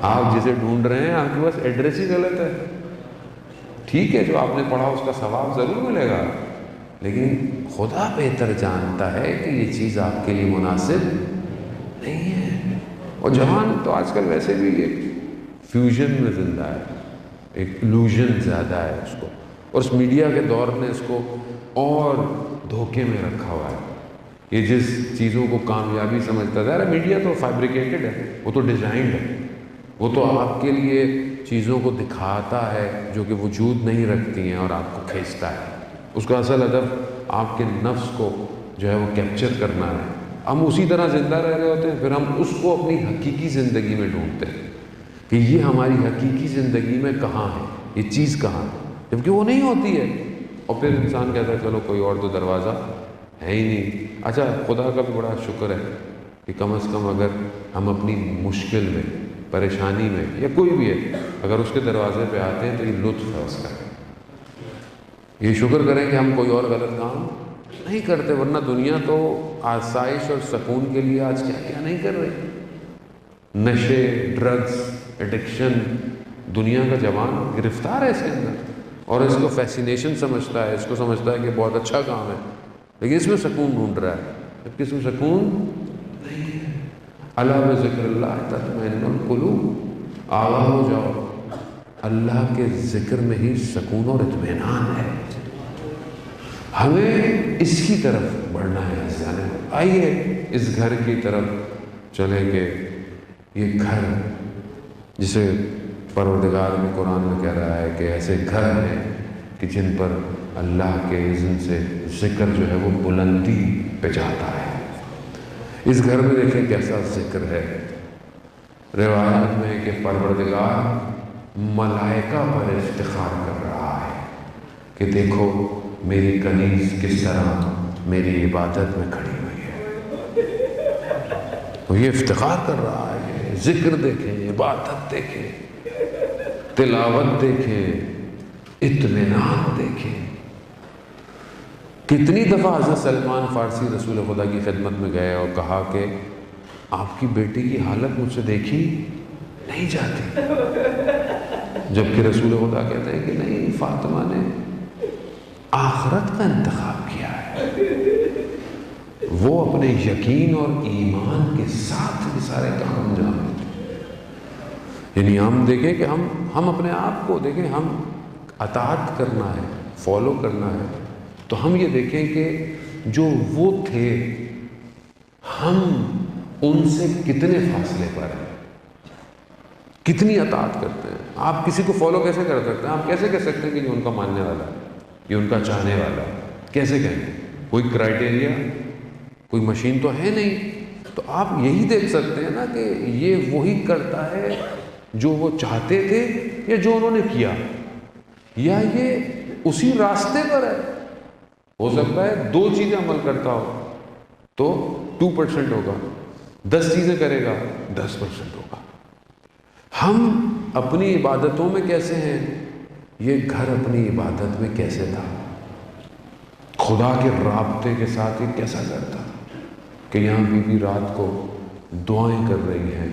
آپ جسے ڈھونڈ رہے ہیں آپ کے پاس ایڈریس ہی غلط ہے. ٹھیک ہے جو آپ نے پڑھا اس کا ثواب ضرور ملے گا، لیکن خدا بہتر جانتا ہے کہ یہ چیز آپ کے لیے مناسب نہیں ہے. اور جوان تو آج کل ویسے بھی ایک فیوژن میں زندہ ہے، ایک illusion زیادہ ہے اس کو، اور اس میڈیا کے دور نے اس کو اور دھوکے میں رکھا ہوا ہے. یہ جس چیزوں کو کامیابی سمجھتا تھا، میڈیا تو فیبریکیٹڈ ہے، وہ تو ڈیزائنڈ ہے، وہ تو آپ کے لیے چیزوں کو دکھاتا ہے جو کہ وجود نہیں رکھتی ہیں اور آپ کو کھینچتا ہے. اس کا اصل ہدف آپ کے نفس کو جو ہے وہ کیپچر کرنا ہے. ہم اسی طرح زندہ رہ رہے ہوتے ہیں، پھر ہم اس کو اپنی حقیقی زندگی میں ڈھونڈتے ہیں کہ یہ ہماری حقیقی زندگی میں کہاں ہے، یہ چیز کہاں ہے، جبکہ وہ نہیں ہوتی ہے. اور پھر انسان کہتا ہے چلو کوئی اور تو دروازہ ہے ہی نہیں. اچھا خدا کا بھی بڑا شکر ہے کہ کم از کم اگر ہم اپنی مشکل میں، پریشانی میں، یا کوئی بھی ہے، اگر اس کے دروازے پہ آتے ہیں تو یہ لطف ہے اس کا. یہ شکر کریں کہ ہم کوئی اور غلط کام نہیں کرتے، ورنہ دنیا تو آسائش اور سکون کے لیے آج کیا کیا نہیں کر رہی. نشے، ڈرگز، ایڈکشن، دنیا کا جوان گرفتار ہے اس کے اندر، اور اس کو فیسینیشن سمجھتا ہے، اس کو سمجھتا ہے کہ بہت اچھا کام ہے، لیکن اس میں سکون ڈھونڈ رہا ہے، جبکہ اس میں سکون نہیں ہے. الا بذکر اللہ تطمئن القلوب، آگاہ ہو جاؤ، اللہ کے ذکر میں ہی سکون اور اطمینان ہے. ہمیں اس کی طرف بڑھنا ہے عزیزان. آئیے اس گھر کی طرف چلیں کہ یہ گھر جسے پروردگار بھی قرآن میں کہہ رہا ہے کہ ایسے گھر ہیں کہ جن پر اللہ کے اذن سے ذکر جو ہے وہ بلندی پہ جاتا ہے. اس گھر میں دیکھیں کیسا ذکر ہے. روایت میں کہ پروردگار ملائکہ پر افتخار کر رہا ہے کہ دیکھو میری کنیز کس طرح میری عبادت میں کھڑی ہوئی ہے. تو یہ افتخار کر رہا ہے. ذکر دیکھیں، عبادت دیکھیں، تلاوت دیکھیں، اطمینان دیکھیں. کتنی دفعہ حضرت سلمان فارسی رسول خدا کی خدمت میں گئے اور کہا کہ آپ کی بیٹی کی حالت مجھ سے دیکھی نہیں جاتی، جبکہ رسول خدا کہتے ہیں کہ نہیں، فاطمہ نے آخرت کا انتخاب کیا ہے، وہ اپنے یقین اور ایمان کے ساتھ یہ سارے کام انجام دیتے. یعنی ہم دیکھیں کہ ہم اپنے آپ کو دیکھیں، ہم اطاعت کرنا ہے، فالو کرنا ہے، تو ہم یہ دیکھیں کہ جو وہ تھے ہم ان سے کتنے فاصلے پر ہیں، کتنی اطاعت کرتے ہیں. آپ کسی کو فالو کیسے کر سکتے ہیں؟ آپ کیسے کہہ سکتے ہیں کہ یہ ان کا ماننے والا ہے، یہ ان کا چاہنے والا ہے؟ کیسے کہیں گے؟ کوئی کرائٹیریا، کوئی مشین تو ہے نہیں. تو آپ یہی دیکھ سکتے ہیں نا کہ یہ وہی کرتا ہے جو وہ چاہتے تھے یا جو انہوں نے کیا، یا یہ اسی راستے پر ہے. ہو سکتا ہے دو چیزیں عمل کرتا ہو تو 2% ہوگا، 10 چیزیں کرے گا 10% ہوگا۔ ہم اپنی عبادتوں میں کیسے ہیں؟ یہ گھر اپنی عبادت میں کیسے تھا؟ خدا کے رابطے کے ساتھ یہ کیسا گھر تھا کہ یہاں بیوی رات کو دعائیں کر رہی ہیں،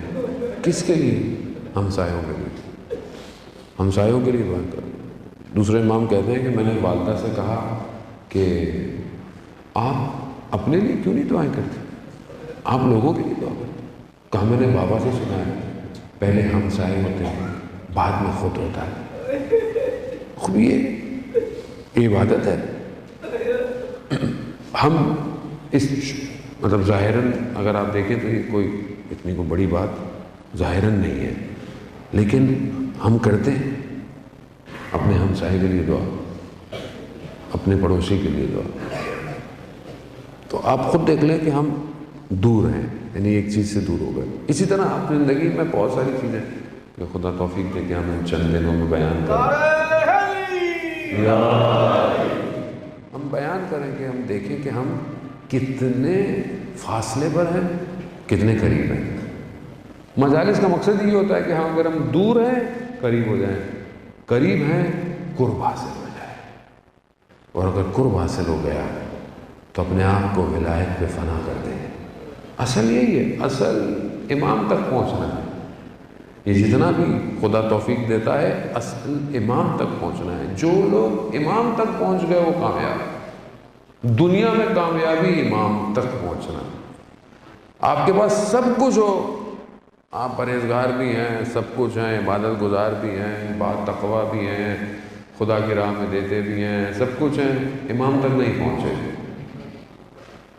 کس کے لیے؟ ہمسایوں کے لیے، ہمسایوں کے لیے دعائیں کر رہی ہیں۔ دوسرے امام کہتے ہیں کہ میں نے والدہ سے کہا کہ آپ اپنے لیے کیوں نہیں دعائیں کرتے، آپ لوگوں کے لیے دعا کرتے؟ کہا میں نے بابا سے سنا ہے پہلے ہمسائے ہوتے ہیں بعد میں خود ہوتا ہے۔ خود یہ عبادت ہے۔ ہم اس مطلب ظاہراً اگر آپ دیکھیں تو یہ کوئی اتنی کوئی بڑی بات ظاہراً نہیں ہے، لیکن ہم کرتے ہیں اپنے ہمسائے کے لیے دعا، اپنے پڑوسی کے لیے دعا۔ تو آپ خود دیکھ لیں کہ ہم دور ہیں، یعنی ایک چیز سے دور ہو گئے۔ اسی طرح آپ زندگی میں بہت ساری چیزیں کہ خدا توفیق دے کہ ہم چند دنوں میں بیان کریں، ہم بیان کریں کہ ہم دیکھیں کہ ہم کتنے فاصلے پر ہیں، کتنے قریب ہیں۔ مجالس کا مقصد یہ ہوتا ہے کہ ہم اگر ہم دور ہیں قریب ہو جائیں، قریب ہیں قرب حاصل ہو جائے، اور اگر قرب حاصل ہو گیا تو اپنے آپ کو ولایت پہ فنا کر دیں۔ اصل یہی ہے، اصل امام تک پہنچنا ہے۔ یہ جتنا بھی خدا توفیق دیتا ہے اصل امام تک پہنچنا ہے۔ جو لوگ امام تک پہنچ گئے وہ کامیاب۔ دنیا میں کامیابی امام تک پہنچنا۔ آپ کے پاس سب کچھ ہو، آپ پرہیزگار بھی ہیں، سب کچھ ہیں، عبادت گزار بھی ہیں، با تقویٰ بھی ہیں، خدا کی راہ میں دیتے بھی ہیں، سب کچھ ہیں، امام تک نہیں پہنچے،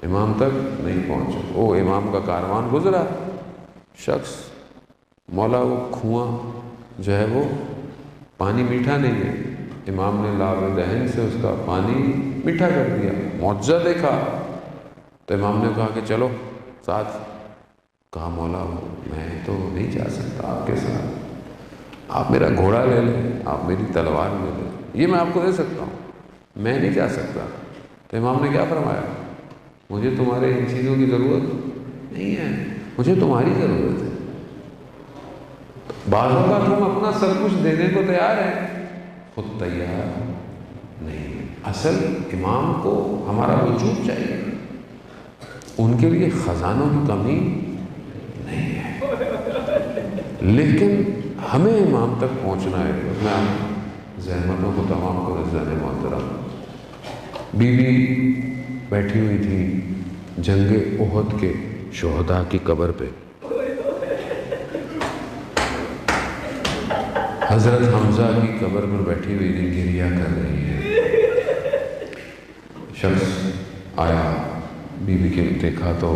امام تک نہیں پہنچے۔ وہ امام کا کاروان گزرا، شخص مولا وہ کنواں جو ہے وہ پانی میٹھا نہیں ہے، امام نے لاب دہن سے اس کا پانی میٹھا کر دیا، معجزہ دیکھا۔ تو امام نے کہا کہ چلو ساتھ۔ کہا مولا میں تو نہیں جا سکتا آپ کے ساتھ، آپ میرا گھوڑا لے لیں، آپ میری تلوار لے لیں، یہ میں آپ کو دے سکتا ہوں، میں نہیں جا سکتا۔ تو امام نے کیا فرمایا؟ مجھے تمہارے ان چیزوں کی ضرورت نہیں ہے، مجھے تمہاری ضرورت ہے۔ بعض اوقات ہم اپنا سب کچھ دینے کو تیار ہیں، خود تیار نہیں۔ اصل امام کو ہمارا وجود چاہیے، ان کے لیے خزانوں کی کمی نہیں ہے، لیکن ہمیں امام تک پہنچنا ہے۔ میں زحمتوں کو تمام کو رضوان محترم، بی بی بیٹھی ہوئی تھی جنگ احد کے شہداء کی قبر پہ، حضرت حمزہ کی قبر پر بیٹھی ہوئی تھی، گریہ کر رہی ہے۔ شخص آیا، بی بی کے دیکھا تو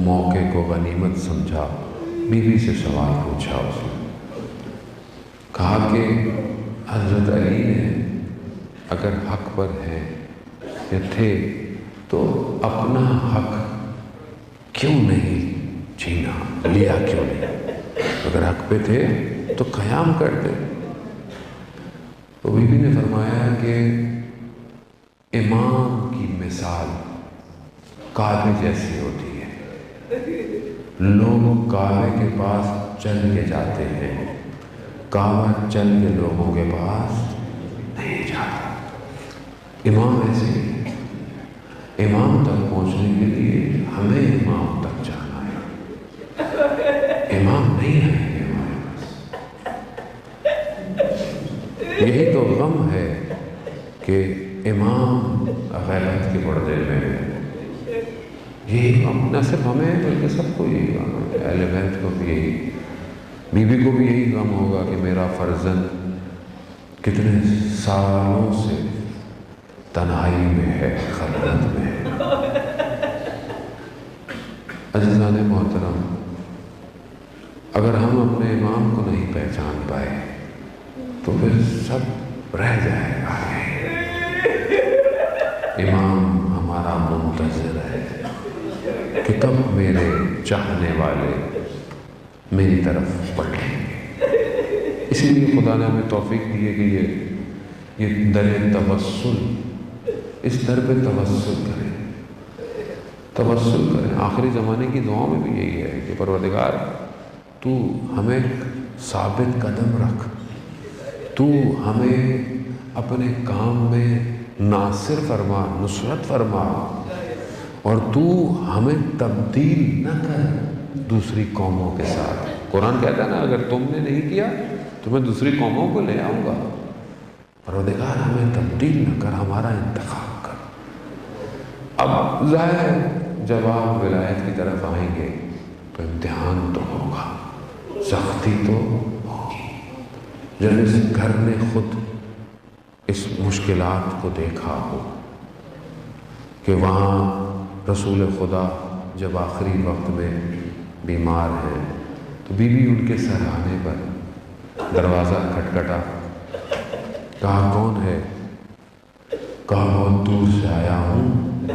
موقع کو غنیمت سمجھا، بی بی سے سوال پوچھا، اس نے کہا کہ حضرت علی نے اگر حق پر ہیں یا تھے تو اپنا حق کیوں نہیں چھینا، لیا کیوں نہیں؟ اگر حق پہ تھے تو قیام کرتے۔ تو بی بی نے فرمایا کہ امام کی مثال کعبے جیسی ہوتی ہے، لوگ کعبے کے پاس چل کے جاتے ہیں، کعبہ چل کے لوگوں کے پاس نہیں جاتا۔ امام ایسے ہی، امام تک پہنچنے کے لیے ہمیں امام تک جانا ہے، امام نہیں ہے یہی تو غم ہے کہ امام غیبت کے پردے میں، یہی غم نہ صرف ہمیں بلکہ سب کو یہی غم ہے، اہل بیت کو بھی یہی، بی بی کو بھی یہی غم ہوگا کہ میرا فرزند کتنے سالوں سے تنہائی میں ہے، خلوت میں ہے۔ عزیزان محترم، اگر ہم اپنے امام کو نہیں پہچان پائے تو پھر سب رہ جائے گا۔ امام ہمارا منتظر ہے کہ کب میرے چاہنے والے میری طرف پلٹیں گے۔ اسی لیے خدا نے ہمیں توفیق دی ہے کہ یہ در توسل، اس در پہ توسل کریں۔ توسل کریں. آخری زمانے کی دعاؤں میں بھی یہی ہے کہ پروردگار تو ہمیں ثابت قدم رکھ، تو ہمیں اپنے کام میں ناصر فرما، نصرت فرما، اور تو ہمیں تبدیل نہ کر دوسری قوموں کے ساتھ. قرآن کہتا ہے نا اگر تم نے نہیں کیا تو میں دوسری قوموں کو لے آؤں گا. پروردگار ہمیں تبدیل نہ کر، ہمارا انتخاب کر. اب ظاہر جب آپ ولایت کی طرف آئیں گے تو امتحان تو ہوگا، سختی تو ہوگی. جب اس گھر نے خود اس مشکلات کو دیکھا ہو کہ وہاں رسول خدا جب آخری وقت میں بیمار ہیں تو بی بی ان کے سرانے پر دروازہ کھٹکھٹا. کہا کون ہے؟ کہا بہت دور سے آیا ہوں،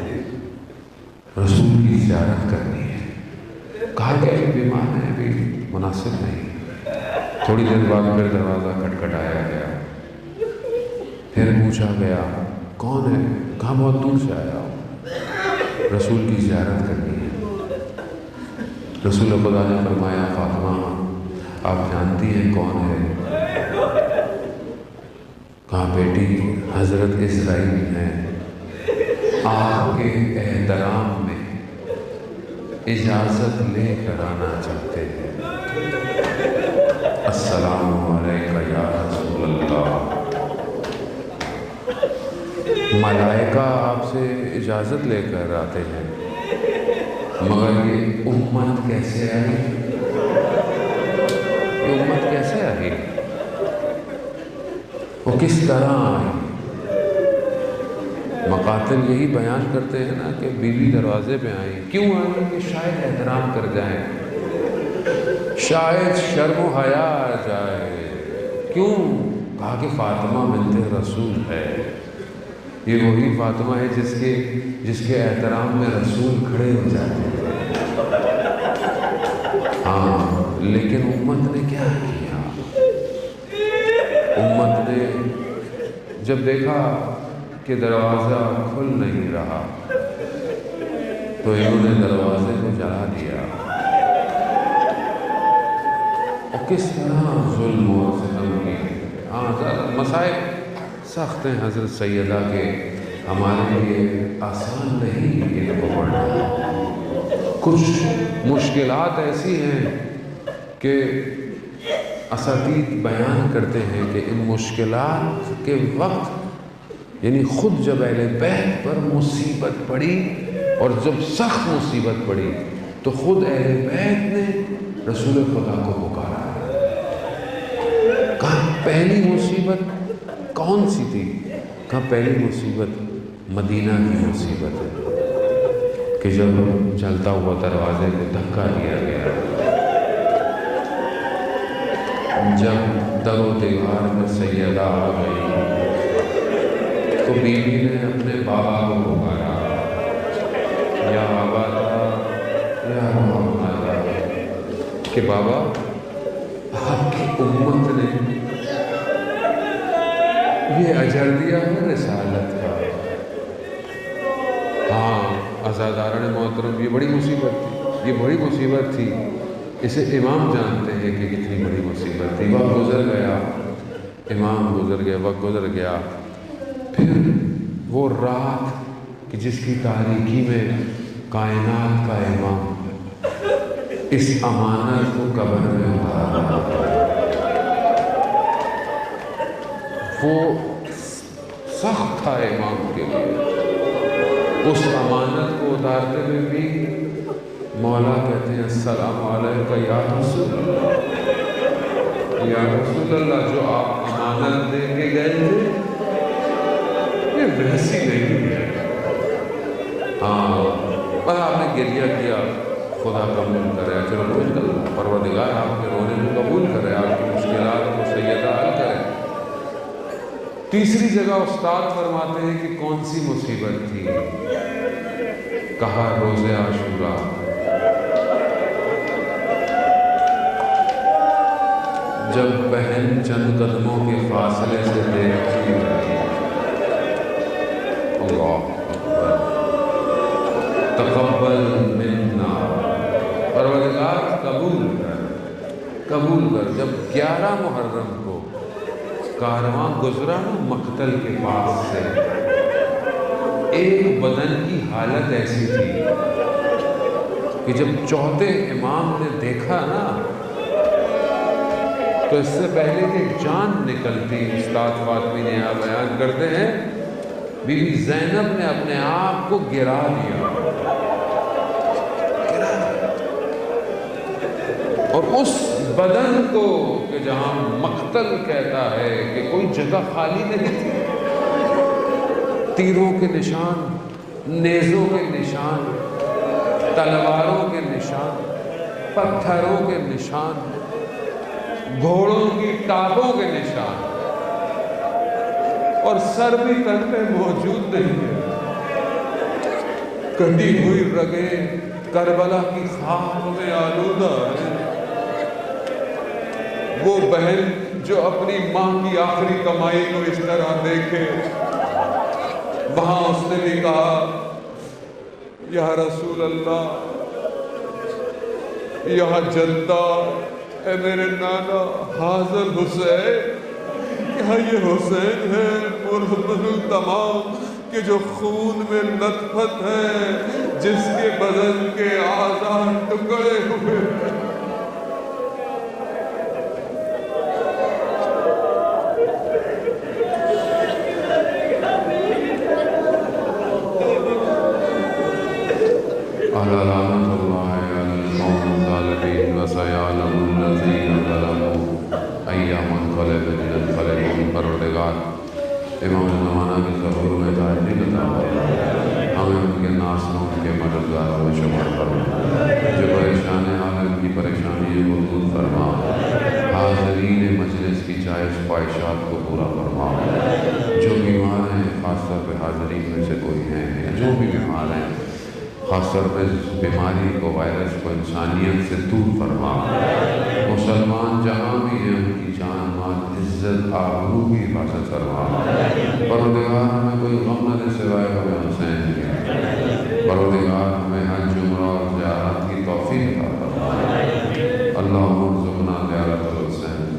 رسول کی زیارت کرنی ہے. کہا کہ ابھی بیمار ہے، ابھی مناسب نہیں. تھوڑی دیر بعد پھر دروازہ کھٹکھٹایا گیا، پھر پوچھا گیا کون ہے؟ کہا بہت دور سے آیا ہوں، رسول کی زیارت کرنی ہے. رسول خدا نے فرمایا فاطمہ آپ جانتی ہیں کون ہے؟ کہا بیٹی حضرت اسرائیل ہیں، آپ کے احترام میں اجازت لے کر آنا چاہتے ہیں. السلام علیکہ یا رسول اللہ. ملائکہ آپ سے اجازت لے کر آتے ہیں، مگر یہ امت کیسے آئی؟ یہ امت کیسے آئی؟ وہ کس طرح آئی؟ مقاتل یہی بیان کرتے ہیں نا کہ بیوی دروازے پہ آئی. کیوں آئی؟ کہ شاید احترام کر جائیں، شاید شرم و حیا آ جائے. کیوں؟ کہا کہ فاطمہ بنت رسول ہے. یہ وہی فاطمہ ہے جس کے احترام میں رسول کھڑے ہو جاتے تھے. ہاں لیکن امت نے کیا کیا؟ امت نے جب دیکھا کہ دروازہ کھل نہیں رہا تو انہوں نے دروازے کو جلا دیا. اور کس طرح ظلم و ستم کی. ہاں مسائل سخت ہیں حضرت سیدہ کے، ہمارے لیے آسان نہیں ان کو پڑھنا. کچھ مشکلات ایسی ہیں کہ اساتید بیان کرتے ہیں کہ ان مشکلات کے وقت یعنی خود جب اہل بیت پر مصیبت پڑی اور جب سخت مصیبت پڑی تو خود اہل بیت نے رسول خدا کو پکارا. کہا پہلی مصیبت کون سی تھی؟ کہا پہلی مصیبت مدینہ کی مصیبت ہے کہ جب چلتا ہوا دروازے کو دھکا دیا گیا، جب در و دیوار میں سیدہ آ گئی تو بیوی نے اپنے بابا کو پکارا، یا بابا تھا یا بابا تھا، کہ بابا آپ کی امت نے یہ اجر دیا ہے رسالت کا. ہاں عزاداران محترم یہ بڑی مصیبت تھی، یہ بڑی مصیبت تھی. اسے امام جانتے ہیں کہ کتنی بڑی مصیبت تھی. وقت گزر گیا، امام گزر گیا، وقت گزر گیا. پھر وہ رات کہ جس کی تاریکی میں کائنات کا امام اس امانت کو قبر میں اتارا، وہ سخت تھا امام کے لیے. اس امانت کو اتارتے ہوئے بھی مولا کہتے ہیں السلام علیکہ یا رسول اللہ. یا رسول اللہ جو آپ امانت دے کے گئے تھے یہ ویسی نہیں ہے. ہاں پر آپ نے گریہ کیا، خدا قبول کرے، چلو پروردگار آپ کے رونے کو قبول کرے، آپ کی مشکلات کو سیدہ حل کرے. تیسری جگہ استاد فرماتے ہیں کہ کون سی مصیبت تھی؟ کہا روز عاشورہ. جب بہن چند قدموں کے فاصلے سے دیکھتی رہی، اللہ اکبر، تقبل قبول کر. جب 11 محرم کو کارواں گزرا نا مقتل کے پاس سے، ایک بدن کی حالت ایسی تھی کہ جب چوتھے امام نے دیکھا نا تو اس سے پہلے کہ جان نکلتی، استاد فاطمی نے یہاں بیان کرتے ہیں، بی بی زینب نے اپنے آپ کو گرا دیا، اور اس بدن کو کہ جہاں مقتل کہتا ہے کہ کوئی جگہ خالی نہیں تھی، تیروں کے نشان، نیزوں کے نشان، تلواروں کے نشان، پتھروں کے نشان، گھوڑوں کی ٹانگوں کے نشان، اور سر بھی تن پہ موجود نہیں ہے. کٹی ہوئی رگیں کربلا کی خاک میں آلودہ ہے. وہ بہن جو اپنی ماں کی آخری کمائی کو اس طرح دیکھے، وہاں اس نے بھی کہا یا رسول اللہ، یا جدہ، اے میرے نانا حاضر حسین، کیا یہ حسین ہے مرحمن التمام کہ جو خون میں لطفت ہے، جس کے بدن کے اعضاء ٹکڑے ہوئے؟ لعنت اللہ علی القوم الظالمین وسیعلم الذین ظلموا ایام انقلب ينقلبون. پروردگار امام زمانہ کے ظہور میں ظاہر نہیں بتا، ہمیں ان کے ناصروں، ان کے مددگاروں میں شمار فرما. جو پریشان ہیں ان کی پریشانی کو دور فرما. حاضرین مجلس کی جائز خواہشات کو پورا فرما. جو بیمار ہیں، خاص طور پہ حاضرین میں سے کوئی ہیں جو بھی بیمار ہیں، خاص طور پہ اس بیماری کو، وائرس کو انسانیت سے دور فرما. مسلمان جہاں بھی ہیں ان کی جان مال عزت آبرو کی حفاظت فرما. پروردگار ہمیں کوئی غم نہ دے سوائے ہمیں حسین کے. پروردگار ہمیں حج عمرہ اور زیارت کی توفیق عطا فرما. اللہم ارزقنا زیارت الحسین.